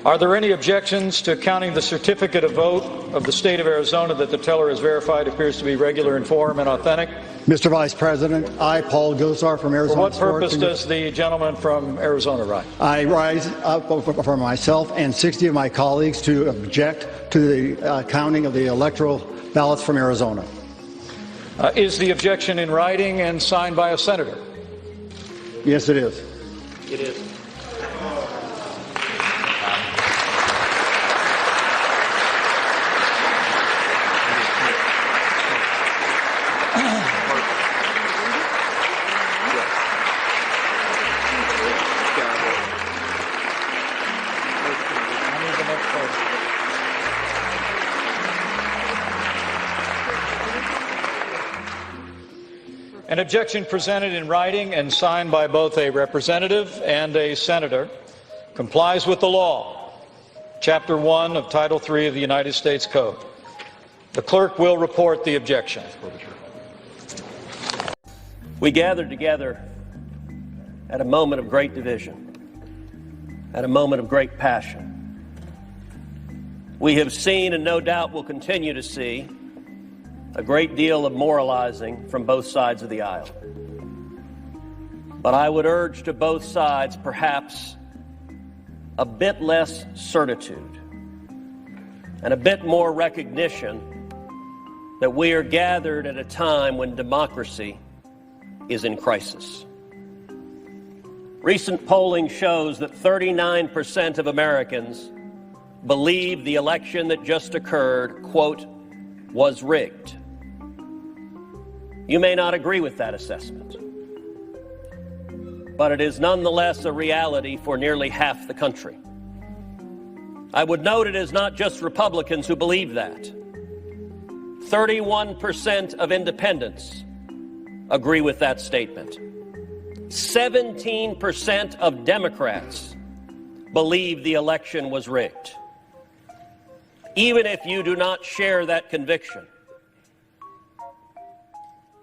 Are there any objections to counting the certificate of vote of the state of Arizona that the teller has verified appears to be regular in form and authentic? Mr. Vice President, I, Paul Gosar from Arizona. For what purpose does the gentleman from Arizona rise? I rise up for myself and 60 of my colleagues to object to the counting of the electoral ballots from Arizona. Is the objection in writing and signed by a senator? Yes, it is. It is. An objection presented in writing and signed by both a representative and a senator complies with the law, Chapter 1 of Title 3 of the United States Code. The clerk will report the objection. We gathered together at a moment of great division, at a moment of great passion. We have seen, and no doubt will continue to see, a great deal of moralizing from both sides of the aisle. But I would urge to both sides perhaps a bit less certitude and a bit more recognition that we are gathered at a time when democracy is in crisis. Recent polling shows that 39% of Americans believe the election that just occurred, quote, was rigged. You may not agree with that assessment, but it is nonetheless a reality for nearly half the country. I would note it is not just Republicans who believe that. 31% of independents agree with that statement. 17% of Democrats believe the election was rigged. Even if you do not share that conviction,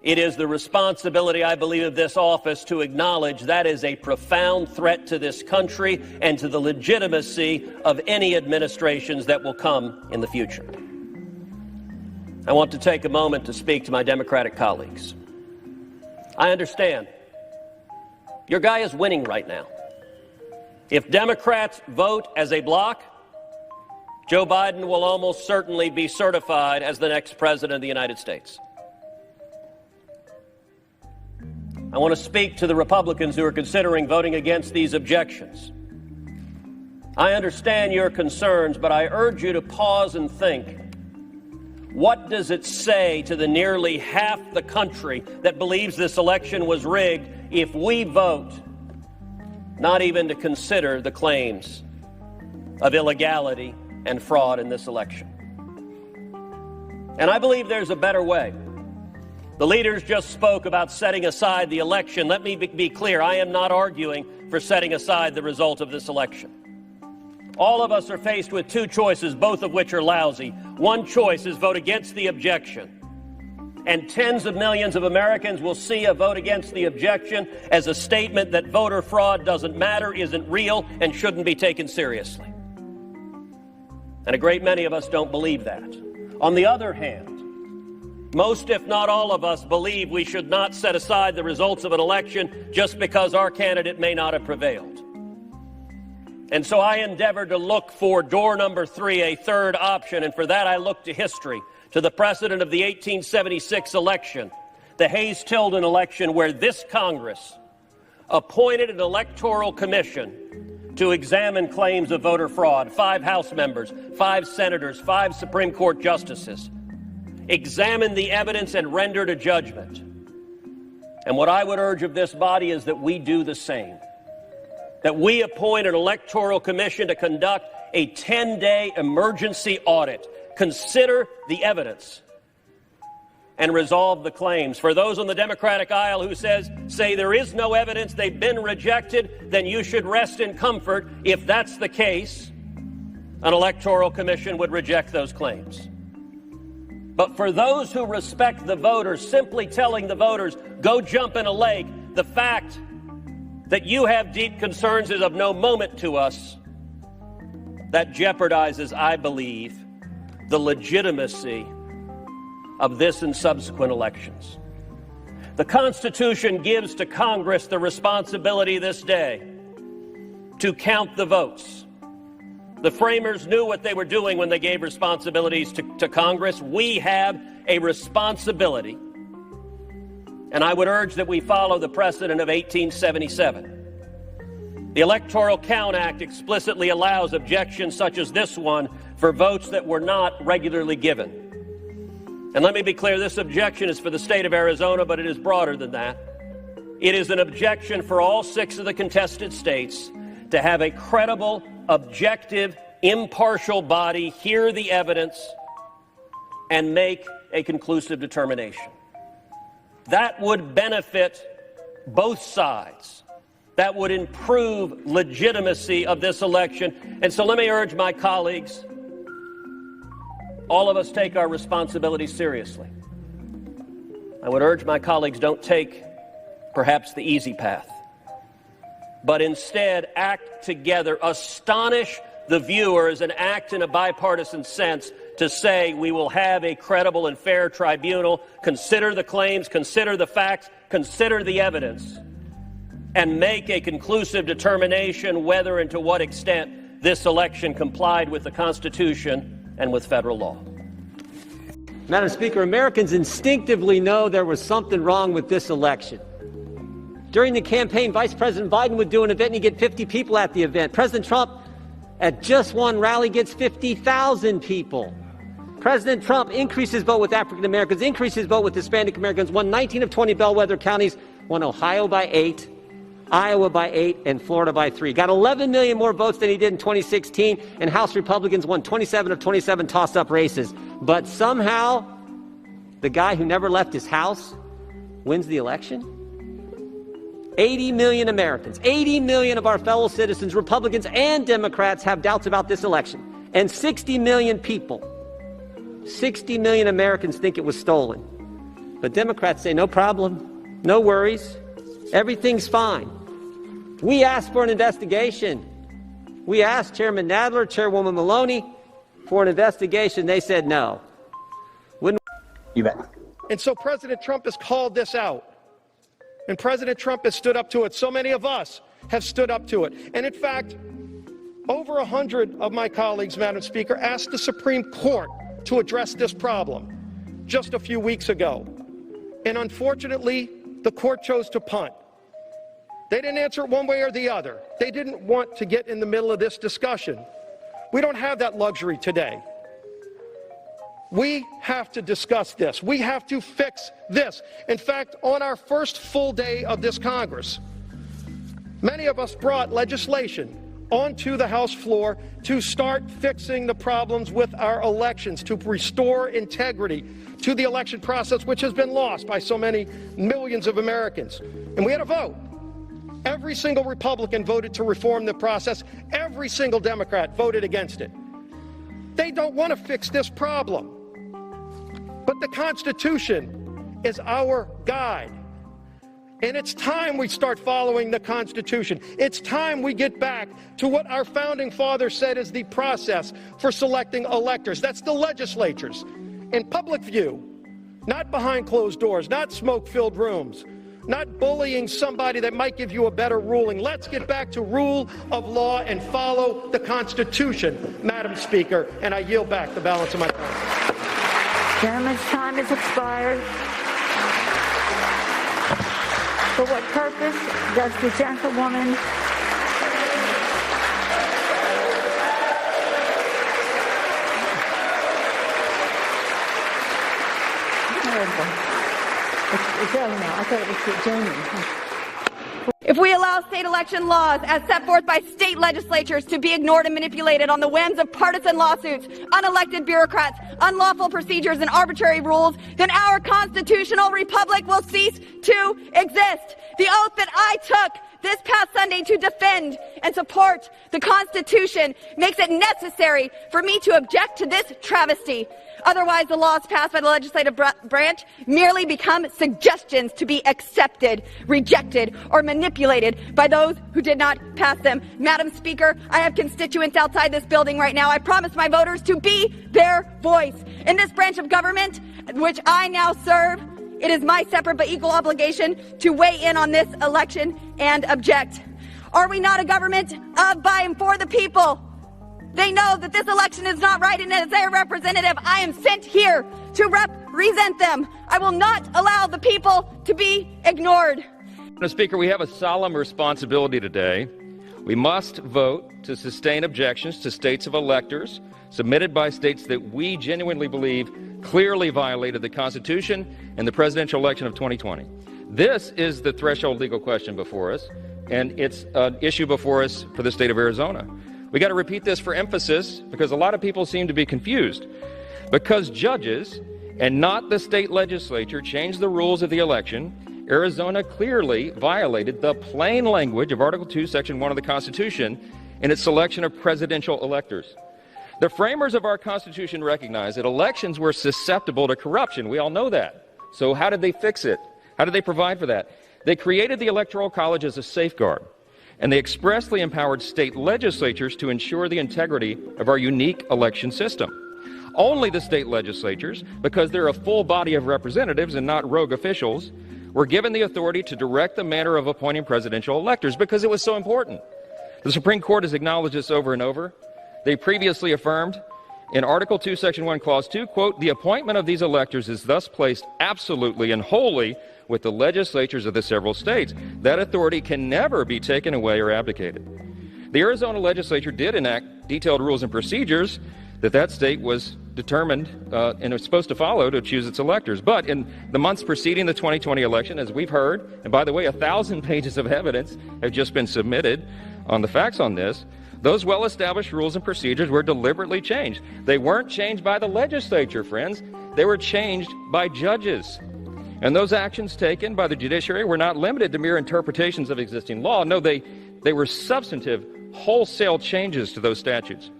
it is the responsibility, I believe, of this office to acknowledge that is a profound threat to this country and to the legitimacy of any administrations that will come in the future. I want to take a moment to speak to my Democratic colleagues. I understand your guy is winning right now. If Democrats vote as a bloc, Joe Biden will almost certainly be certified as the next president of the United States. I want to speak to the Republicans who are considering voting against these objections. I understand your concerns, but I urge you to pause and think. What does it say to the nearly half the country that believes this election was rigged if we vote not even to consider the claims of illegality and fraud in this election? And I believe there's a better way. The leaders just spoke about setting aside the election. Let me be clear. I am not arguing for setting aside the result of this election. All of us are faced with two choices, both of which are lousy. One choice is vote against the objection. And tens of millions of Americans will see a vote against the objection as a statement that voter fraud doesn't matter, isn't real, and shouldn't be taken seriously. And a great many of us don't believe that. On the other hand, most, if not all of us, believe we should not set aside the results of an election just because our candidate may not have prevailed. And so I endeavored to look for door number 3, a third option, and for that I looked to history, to the precedent of the 1876 election, the Hayes-Tilden election, where this Congress appointed an electoral commission to examine claims of voter fraud. 5 House members, 5 senators, 5 Supreme Court justices examined the evidence and rendered a judgment. And what I would urge of this body is that we do the same, that we appoint an electoral commission to conduct a 10-day emergency audit, consider the evidence, and resolve the claims. For those on the Democratic aisle who say there is no evidence, they've been rejected, then you should rest in comfort. If that's the case, an electoral commission would reject those claims. But for those who respect the voters, simply telling the voters, go jump in a lake, the fact that you have deep concerns is of no moment to us. that jeopardizes, I believe, the legitimacy of this and subsequent elections. The Constitution gives to Congress the responsibility this day to count the votes. The framers knew what they were doing when they gave responsibilities to Congress. We have a responsibility, and I would urge that we follow the precedent of 1877. The Electoral Count Act explicitly allows objections such as this one for votes that were not regularly given. And let me be clear, this objection is for the state of Arizona, but it is broader than that. It is an objection for all 6 of the contested states to have a credible, objective, impartial body hear the evidence and make a conclusive determination. That would benefit both sides. That would improve legitimacy of this election. And so let me urge my colleagues, all of us take our responsibility seriously. I would urge my colleagues, don't take perhaps the easy path, but instead act together, astonish the viewers, and act in a bipartisan sense to say we will have a credible and fair tribunal, consider the claims, consider the facts, consider the evidence, and make a conclusive determination whether and to what extent this election complied with the Constitution and with federal law. Madam Speaker, Americans instinctively know there was something wrong with this election. During the campaign, Vice President Biden would do an event and he'd get 50 people at the event. President Trump, at just one rally, gets 50,000 people. President Trump increases vote with African Americans, increases vote with Hispanic Americans, won 19 of 20 bellwether counties, won Ohio by 8, Iowa by 8, and Florida by 3. Got 11 million more votes than he did in 2016, and House Republicans won 27 of 27 toss-up races. But somehow, the guy who never left his house wins the election? 80 million Americans, 80 million of our fellow citizens, Republicans and Democrats, have doubts about this election. And 60 million people, 60 million Americans think it was stolen. But Democrats say, no problem, no worries, everything's fine. We asked for an investigation. We asked Chairman Nadler, Chairwoman Maloney for an investigation. They said no. You bet. And so President Trump has called this out. And President Trump has stood up to it. So many of us have stood up to it. And in fact, over 100 of my colleagues, Madam Speaker, asked the Supreme Court to address this problem just a few weeks ago. And unfortunately, the court chose to punt. They didn't answer it one way or the other. They didn't want to get in the middle of this discussion. We don't have that luxury today. We have to discuss this. We have to fix this. In fact, on our first full day of this Congress, many of us brought legislation onto the House floor to start fixing the problems with our elections, to restore integrity to the election process, which has been lost by so many millions of Americans. And we had a vote. Every single Republican voted to reform the process. Every single Democrat voted against it. They don't want to fix this problem. But the Constitution is our guide. And it's time we start following the Constitution. It's time we get back to what our founding fathers said is the process for selecting electors. That's the legislatures. In public view, not behind closed doors, not smoke-filled rooms, not bullying somebody that might give you a better ruling. Let's get back to rule of law and follow the Constitution, Madam Speaker. And I yield back the balance of my time. Gentleman's time has expired. For what purpose does the gentlewoman It's early now. I thought it was Jamie. If we allow state election laws as set forth by state legislatures to be ignored and manipulated on the whims of partisan lawsuits, unelected bureaucrats, unlawful procedures, and arbitrary rules, then our constitutional republic will cease to exist. The oath that I took this past Sunday to defend and support the Constitution makes it necessary for me to object to this travesty. Otherwise, the laws passed by the legislative branch merely become suggestions to be accepted, rejected, or manipulated by those who did not pass them. Madam Speaker, I have constituents outside this building right now. I promised my voters to be their voice. In this branch of government, which I now serve, it is my separate but equal obligation to weigh in on this election and object. Are we not a government of, by, and for the people? They know that this election is not right, and as their representative, I am sent here to represent them. I will not allow the people to be ignored. Madam Speaker, we have a solemn responsibility today. We must vote to sustain objections to states of electors submitted by states that we genuinely believe clearly violated the Constitution and the presidential election of 2020. This is the threshold legal question before us, and it's an issue before us for the state of Arizona. We got to repeat this for emphasis because a lot of people seem to be confused. Because judges and not the state legislature changed the rules of the election, Arizona clearly violated the plain language of Article 2, Section 1 of the Constitution in its selection of presidential electors. The framers of our Constitution recognized that elections were susceptible to corruption. We all know that. So how did they fix it? How did they provide for that? They created the Electoral College as a safeguard, and they expressly empowered state legislatures to ensure the integrity of our unique election system. Only the state legislatures, because they're a full body of representatives and not rogue officials, were given the authority to direct the manner of appointing presidential electors because it was so important. The Supreme Court has acknowledged this over and over. They previously affirmed in Article 2, Section 1, Clause 2, quote, "The appointment of these electors is thus placed absolutely and wholly with the legislatures of the several states. That authority can never be taken away or abdicated." The Arizona legislature did enact detailed rules and procedures that state was determined and was supposed to follow to choose its electors. But in the months preceding the 2020 election, as we've heard, and by the way, 1,000 pages of evidence have just been submitted on the facts on this, those well-established rules and procedures were deliberately changed. They weren't changed by the legislature, friends. They were changed by judges. And those actions taken by the judiciary were not limited to mere interpretations of existing law. No, they were substantive, wholesale changes to those statutes.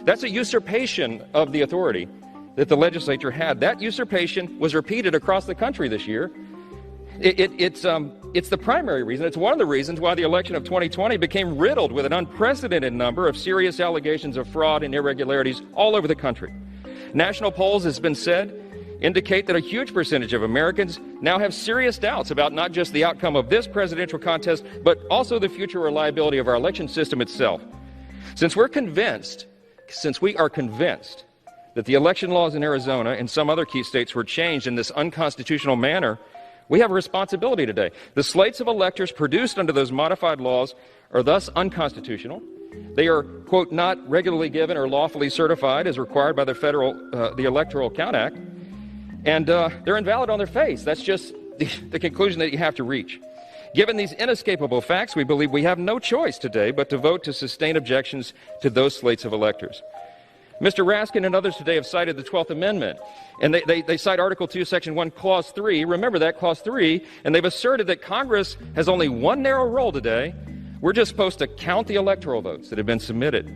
That's a usurpation of the authority that the legislature had. That usurpation was repeated across the country this year. It's the primary reason. It's one of the reasons why the election of 2020 became riddled with an unprecedented number of serious allegations of fraud and irregularities all over the country. National polls, as has been said, indicate that a huge percentage of Americans now have serious doubts about not just the outcome of this presidential contest, but also the future reliability of our election system itself. Since we are convinced that the election laws in Arizona and some other key states were changed in this unconstitutional manner, we have a responsibility today. The slates of electors produced under those modified laws are thus unconstitutional. They are, quote, not regularly given or lawfully certified as required by the Electoral Count Act, and they're invalid on their face. That's just the conclusion that you have to reach. Given these inescapable facts, we believe we have no choice today but to vote to sustain objections to those slates of electors. Mr. Raskin and others today have cited the 12th Amendment, and they cite Article 2, Section 1, Clause 3. Remember that, Clause 3, and they've asserted that Congress has only one narrow role today. We're just supposed to count the electoral votes that have been submitted.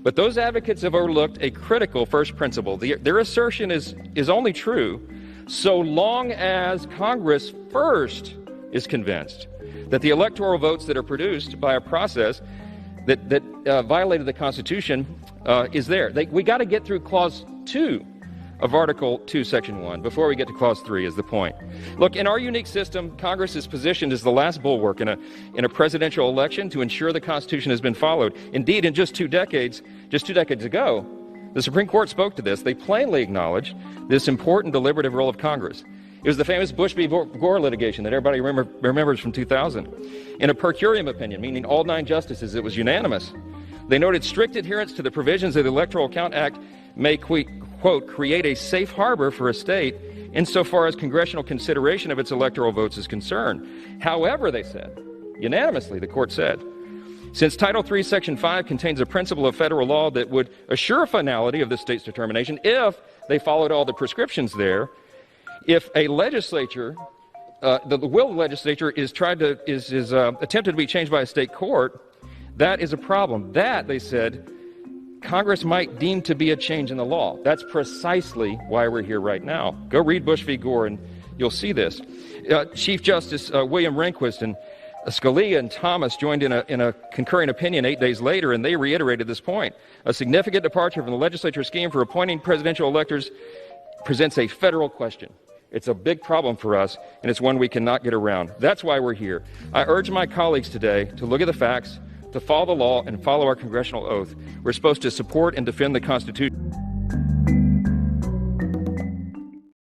But those advocates have overlooked a critical first principle. Their assertion is only true so long as Congress first is convinced that the electoral votes that are produced by a process that violated the Constitution is there. We got to get through Clause 2 of Article 2, Section 1 before we get to Clause 3 is the point. Look, in our unique system, Congress is positioned as the last bulwark in a presidential election to ensure the Constitution has been followed. Indeed, in just two decades ago, the Supreme Court spoke to this. They plainly acknowledged this important deliberative role of Congress. It was the famous Bush v. Gore litigation that everybody remembers from 2000. In a per curiam opinion, meaning all 9 justices, it was unanimous. They noted strict adherence to the provisions of the Electoral Count Act may, quote, create a safe harbor for a state insofar as congressional consideration of its electoral votes is concerned. However, they said, unanimously, the court said, since Title III, Section 5 contains a principle of federal law that would assure finality of the state's determination if they followed all the prescriptions there, if a legislature the will of the legislature is attempted to be changed by a state court, that is a problem. That, they said, Congress might deem to be a change in the law. That's precisely why we're here right now. Go read Bush v. Gore and you'll see this. Chief Justice William Rehnquist and Scalia and Thomas joined in a concurring opinion 8 days later, and they reiterated this point. A significant departure from the legislature's scheme for appointing presidential electors presents a federal question. It's a big problem for us, and it's one we cannot get around. That's why we're here. I urge my colleagues today to look at the facts, to follow the law, and follow our congressional oath. We're supposed to support and defend the Constitution.